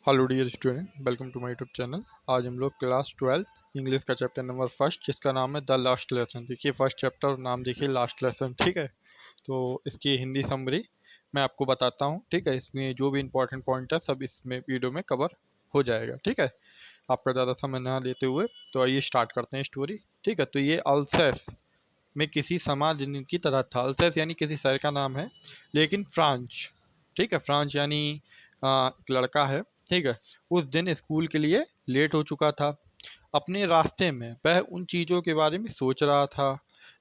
Hello dear student, welcome to my YouTube channel. आज हम लोग क्लास 12 इंग्लिश का चैप्टर नंबर फर्स्ट, जिसका नाम है द लास्ट लेसन। देखिए फर्स्ट चैप्टर और नाम देखिए लास्ट लेसन, ठीक है। तो इसकी हिंदी समरी मैं आपको बताता हूँ, ठीक है। इसमें जो भी इंपॉर्टेंट पॉइंट है सब इसमें वीडियो में कवर हो जाएगा, ठीक है। आपका ज़्यादा समय ना लेते हुए तो आइए स्टार्ट करते हैं स्टोरी, ठीक है। तो ये अल्सेस में किसी समाज की तरह था। अल्सेस यानी किसी शहर का नाम है, लेकिन फ्रांच, ठीक है, फ्रांच यानी एक लड़का है, ठीक है। उस दिन स्कूल के लिए लेट हो चुका था। अपने रास्ते में वह उन चीज़ों के बारे में सोच रहा था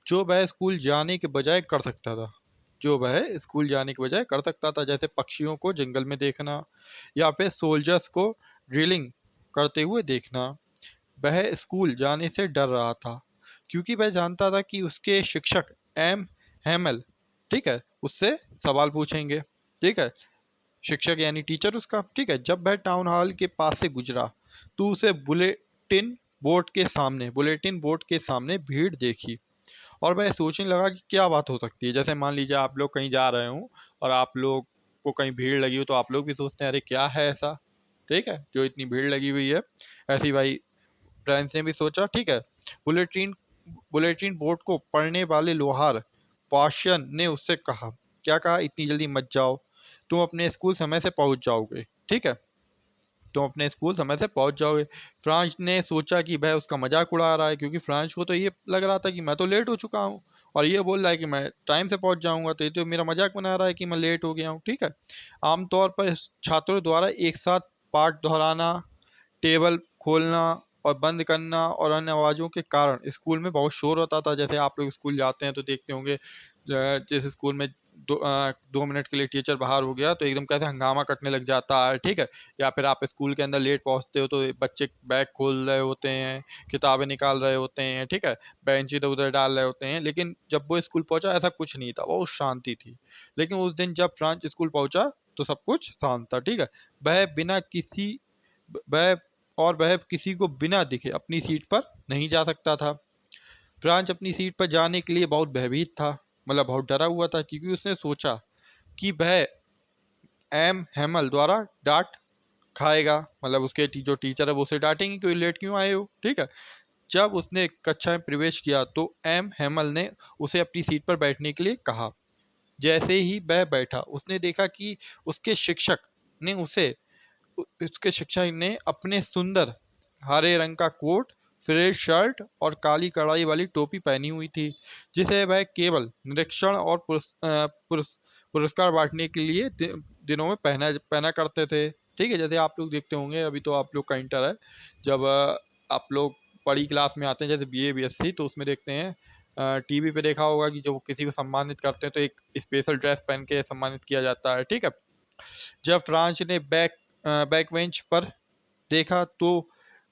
जो वह स्कूल जाने के बजाय कर सकता था, जो वह स्कूल जाने के बजाय कर सकता था, जैसे पक्षियों को जंगल में देखना या फिर सोल्जर्स को ड्रिलिंग करते हुए देखना। वह स्कूल जाने से डर रहा था क्योंकि वह जानता था कि उसके शिक्षक एम हैमल, ठीक है, उससे सवाल पूछेंगे, ठीक है। शिक्षक यानी टीचर उसका, ठीक है। जब वह टाउन हॉल के पास से गुजरा तो उसे बुलेटिन बोर्ड के सामने भीड़ देखी और वह सोचने लगा कि क्या बात हो सकती है। जैसे मान लीजिए आप लोग कहीं जा रहे हो और आप लोग को कहीं भीड़ लगी हो तो आप लोग भी सोचते हैं अरे क्या है ऐसा, ठीक है, जो इतनी भीड़ लगी हुई है। ऐसी भाई फ्रेंड्स ने भी सोचा, ठीक है। बुलेटिन बुलेटिन बोर्ड को पढ़ने वाले लोहार पाशन ने उससे कहा, क्या कहा, इतनी जल्दी मत जाओ, तुम अपने स्कूल समय से पहुंच जाओगे, ठीक है, तुम अपने स्कूल समय से पहुंच जाओगे। फ्रांस ने सोचा कि वह उसका मजाक उड़ा रहा है, क्योंकि फ्रांस को तो ये लग रहा था कि मैं तो लेट हो चुका हूँ और ये बोल रहा है कि मैं टाइम से पहुंच जाऊंगा, तो ये तो मेरा मजाक बना रहा है कि मैं लेट हो गया हूँ, ठीक है। आमतौर पर छात्रों द्वारा एक साथ पाठ दोहराना, टेबल खोलना और बंद करना और अन्य आवाज़ों के कारण स्कूल में बहुत शोर होता था। जैसे आप लोग स्कूल जाते हैं तो देखते होंगे, जैसे स्कूल में 2 मिनट के लिए टीचर बाहर हो गया तो एकदम कैसे हंगामा करने लग जाता है, ठीक है। या फिर आप स्कूल के अंदर लेट पहुंचते हो तो बच्चे बैग खोल रहे होते हैं, किताबें निकाल रहे होते हैं, ठीक है, बेंच इधर उधर डाल रहे होते हैं। लेकिन जब वो स्कूल पहुंचा ऐसा कुछ नहीं था, बहुत शांति थी। लेकिन उस दिन जब फ्रांस स्कूल पहुंचा तो सब कुछ शांत था, ठीक है। वह बिना किसी वह वह किसी को बिना दिखे अपनी सीट पर नहीं जा सकता था। फ्रांच अपनी सीट पर जाने के लिए बहुत भयभीत था, मतलब बहुत डरा हुआ था, क्योंकि उसने सोचा कि वह एम हैमल द्वारा डांट खाएगा, मतलब उसके जो टीचर है वो उसे डांटेंगे कि लेट क्यों आए हो, ठीक है। जब उसने कक्षा में प्रवेश किया तो एम हैमल ने उसे अपनी सीट पर बैठने के लिए कहा। जैसे ही वह बैठा उसने देखा कि उसके शिक्षक ने उसे उसके शिक्षक ने अपने सुंदर हरे रंग का कोट, फ्रेश शर्ट और काली कढ़ाई वाली टोपी पहनी हुई थी, जिसे वह केवल निरीक्षण और पुरस्कार बांटने के लिए दिनों में पहना पहना करते थे, ठीक है। जैसे आप लोग देखते होंगे, अभी तो आप लोग का इंटर है, जब आप लोग बड़ी क्लास में आते हैं जैसे बीए बीएससी, तो उसमें देखते हैं, टीवी पे देखा होगा कि जो किसी को सम्मानित करते हैं तो एक स्पेशल ड्रेस पहन के सम्मानित किया जाता है, ठीक है। जब फ्रांस ने बैक बेंच पर देखा तो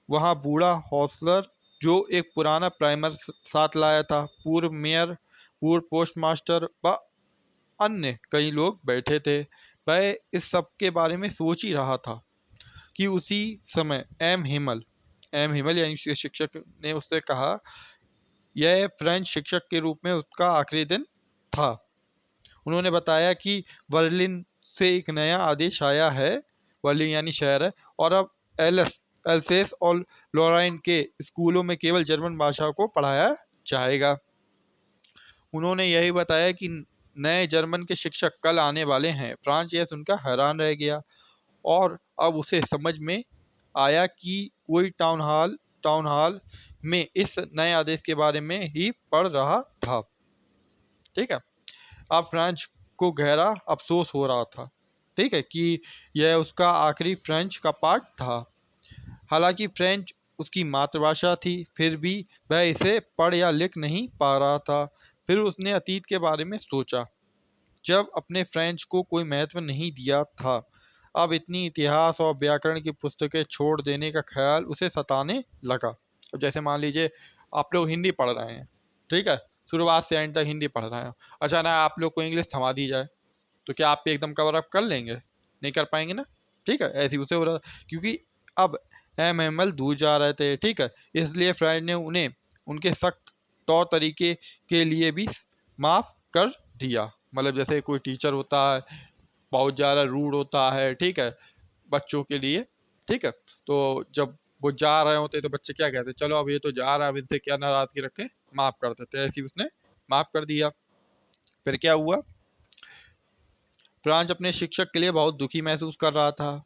वहां बूढ़ा हॉस्टलर, जो एक पुराना प्राइमर साथ लाया था, पूर्व मेयर, पूर्व पोस्टमास्टर व अन्य कई लोग बैठे थे। वह इस सब के बारे में सोच ही रहा था कि उसी समय एम हिमल यानी उसके शिक्षक ने उससे कहा, यह फ्रेंच शिक्षक के रूप में उसका आखिरी दिन था। उन्होंने बताया कि बर्लिन से एक नया आदेश आया है, बर्लिन यानी शहर है, और अब एल्सेस और लॉराइन के स्कूलों में केवल जर्मन भाषा को पढ़ाया जाएगा। उन्होंने यही बताया कि नए जर्मन के शिक्षक कल आने वाले हैं। फ्रांस यह सुनकर हैरान रह गया और अब उसे समझ में आया कि कोई टाउन हॉल में इस नए आदेश के बारे में ही पढ़ रहा था, ठीक है। अब फ्रेंच को गहरा अफसोस हो रहा था, ठीक है, कि यह उसका आखिरी फ्रेंच का पाठ था। हालांकि फ्रेंच उसकी मातृभाषा थी, फिर भी वह इसे पढ़ या लिख नहीं पा रहा था। फिर उसने अतीत के बारे में सोचा, जब अपने फ्रेंच को कोई महत्व नहीं दिया था। अब इतनी इतिहास और व्याकरण की पुस्तकें छोड़ देने का ख्याल उसे सताने लगा। अब जैसे मान लीजिए आप लोग हिंदी पढ़ रहे हैं, ठीक है, शुरुआत से एंड तक हिंदी पढ़ रहे हैं, अचानक आप लोग को इंग्लिश थमा दी जाए तो क्या आप एकदम कवर अप कर लेंगे? नहीं कर पाएंगे ना, ठीक है। ऐसे ही उसे हो रहा, क्योंकि अब एम एम एल दूर जा रहे थे, ठीक है। इसलिए फ्रेंड ने उन्हें उनके सख्त तौर तरीके के लिए भी माफ़ कर दिया। मतलब जैसे कोई टीचर होता है बहुत ज़्यादा रूड होता है, ठीक है, बच्चों के लिए, ठीक है। तो जब वो जा रहे होते तो बच्चे क्या कहते, चलो अब ये तो जा रहा है, अब इनसे क्या नाराजगी रखें, माफ कर देते। ऐसे ही उसने माफ कर दिया। फिर क्या हुआ, फ्रांस अपने शिक्षक के लिए बहुत दुखी महसूस कर रहा था।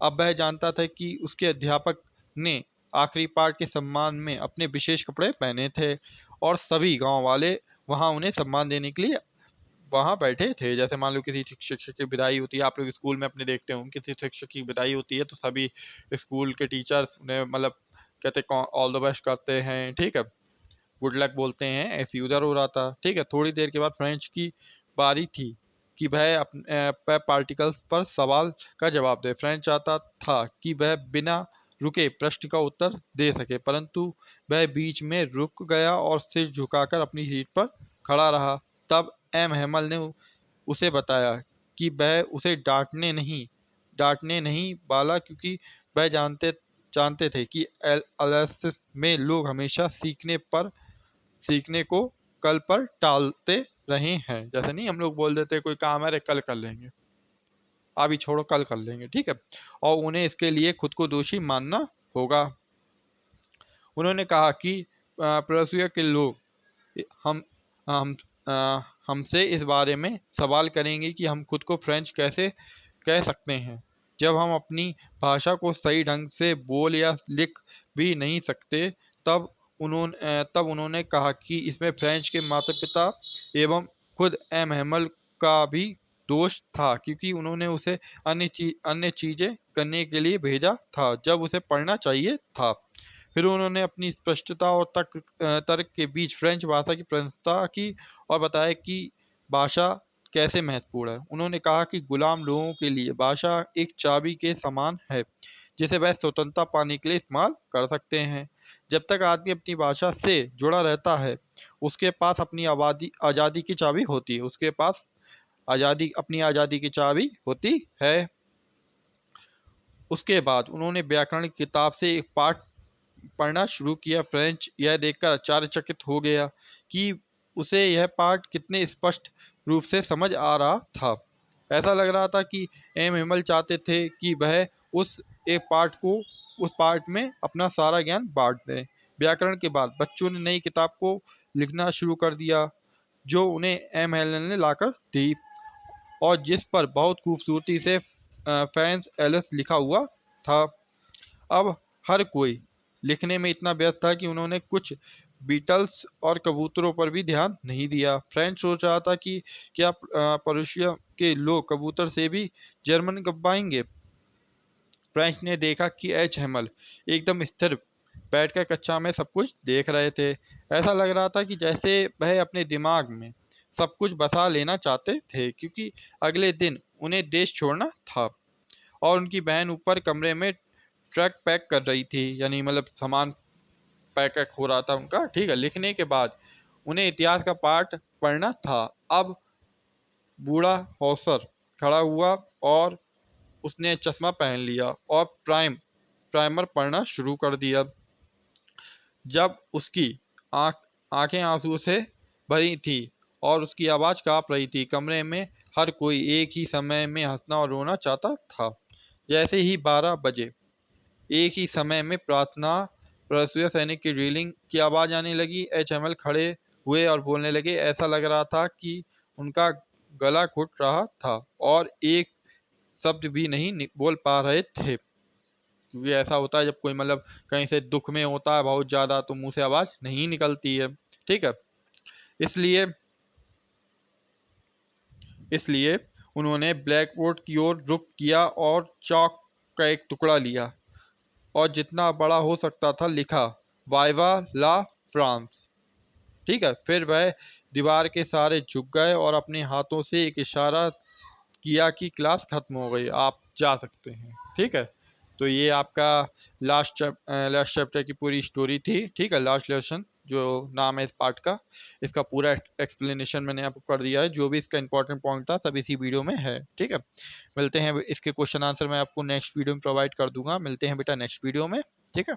अब वह जानता था कि उसके अध्यापक ने आखिरी पाठ के सम्मान में अपने विशेष कपड़े पहने थे और सभी गांव वाले वहां उन्हें सम्मान देने के लिए वहां बैठे थे। जैसे मान लो किसी शिक्षक की विदाई होती है, आप लोग स्कूल में अपने देखते होंगे, किसी शिक्षक की विदाई होती है तो सभी स्कूल के टीचर्स उन्हें मतलब कहते ऑल द बेस्ट करते हैं, ठीक है, गुड लक बोलते हैं। ऐसे उधर हो रहा था, ठीक है। थोड़ी देर के बाद फ्रेंच की बारी थी कि वह अपने पार्टिकल्स पर सवाल का जवाब दे। फ्रेंच चाहता था कि वह बिना रुके प्रश्न का उत्तर दे सके, परंतु वह बीच में रुक गया और सिर झुकाकर अपनी सीट पर खड़ा रहा। तब एम हेमल ने उसे बताया कि वह उसे डांटने नहीं वाला, क्योंकि वह जानते थे कि एलएस में लोग हमेशा सीखने को कल पर टालते रहे हैं। जैसे नहीं हम लोग बोल देते कोई काम है, अरे कल कर लेंगे, अभी छोड़ो कल कर लेंगे, ठीक है, और उन्हें इसके लिए खुद को दोषी मानना होगा। उन्होंने कहा कि प्रूसिया के लोग हम हम हमसे इस बारे में सवाल करेंगे कि हम खुद को फ्रेंच कैसे कह सकते हैं जब हम अपनी भाषा को सही ढंग से बोल या लिख भी नहीं सकते। तब उन्होंने कहा कि इसमें फ्रेंच के माता पिता एवं खुद एम हेमल का भी दोष था, क्योंकि उन्होंने उसे अन्य चीजें करने के लिए भेजा था जब उसे पढ़ना चाहिए था। फिर उन्होंने अपनी स्पष्टता और तर्क के बीच फ्रेंच भाषा की प्रशंसा की और बताया कि भाषा कैसे महत्वपूर्ण है। उन्होंने कहा कि गुलाम लोगों के लिए भाषा एक चाबी के समान है जिसे वह स्वतंत्रता पाने के लिए इस्तेमाल कर सकते हैं। जब तक आदमी अपनी भाषा से जुड़ा रहता है उसके पास अपनी आज़ादी की चाबी होती है, उसके पास अपनी आज़ादी की चाबी होती है। उसके बाद उन्होंने व्याकरण की किताब से एक पाठ पढ़ना शुरू किया। फ्रेंच यह देखकर आश्चर्यचकित हो गया कि उसे यह पाठ कितने स्पष्ट रूप से समझ आ रहा था। ऐसा लग रहा था कि एम हिमल चाहते थे कि वह उस एक उस पाठ में अपना सारा ज्ञान बांट दें। व्याकरण के बाद बच्चों ने नई किताब को लिखना शुरू कर दिया जो उन्हें एम हेलन ने लाकर दी और जिस पर बहुत खूबसूरती से फैंस एलिस लिखा हुआ था। अब हर कोई लिखने में इतना व्यस्त था कि उन्होंने कुछ बीटल्स और कबूतरों पर भी ध्यान नहीं दिया। फ्रेंच सोच रहा था कि क्या प्रूशिया के लोग कबूतर से भी जर्मन गवाएंगे। फ्रेंच ने देखा कि एच हेमल एकदम स्थिर बैठकर कक्षा में सब कुछ देख रहे थे। ऐसा लग रहा था कि जैसे वह अपने दिमाग में सब कुछ बसा लेना चाहते थे, क्योंकि अगले दिन उन्हें देश छोड़ना था और उनकी बहन ऊपर कमरे में ट्रक पैक कर रही थी, यानी मतलब सामान पैक हो रहा था उनका, ठीक है। लिखने के बाद उन्हें इतिहास का पाठ पढ़ना था। अब बूढ़ा हौसर खड़ा हुआ और उसने चश्मा पहन लिया और प्राइमर पढ़ना शुरू कर दिया। जब उसकी आंख आंखें आंसू से भरी थी और उसकी आवाज़ कांप रही थी, कमरे में हर कोई एक ही समय में हंसना और रोना चाहता था। जैसे ही 12 बजे एक ही समय में प्रार्थना प्रसूया सैनिक की ड्रिलिंग की आवाज़ आने लगी। एच एम एल खड़े हुए और बोलने लगे। ऐसा लग रहा था कि उनका गला घुट रहा था और एक शब्द भी नहीं बोल पा रहे थे, क्योंकि ऐसा होता है जब कोई मतलब कहीं से दुख में होता है बहुत ज़्यादा तो मुंह से आवाज़ नहीं निकलती है, ठीक है। इसलिए इसलिए उन्होंने ब्लैक बोर्ड की ओर रुख किया और चौक का एक टुकड़ा लिया और जितना बड़ा हो सकता था लिखा, वाइवा ला फ्रांस, ठीक है। फिर वह दीवार के सहारे झुक गए और अपने हाथों से एक इशारा किया कि क्लास खत्म हो गई, आप जा सकते हैं, ठीक है। तो ये आपका लास्ट चैप्टर की पूरी स्टोरी थी, ठीक है। लास्ट लेसन जो नाम है इस पार्ट का, इसका पूरा एक्सप्लेनेशन मैंने आपको कर दिया है। जो भी इसका इंपॉर्टेंट पॉइंट था सब इसी वीडियो में है, ठीक है। मिलते हैं इसके क्वेश्चन आंसर मैं आपको नेक्स्ट वीडियो में प्रोवाइड कर दूंगा। मिलते हैं बेटा नेक्स्ट वीडियो में, ठीक है।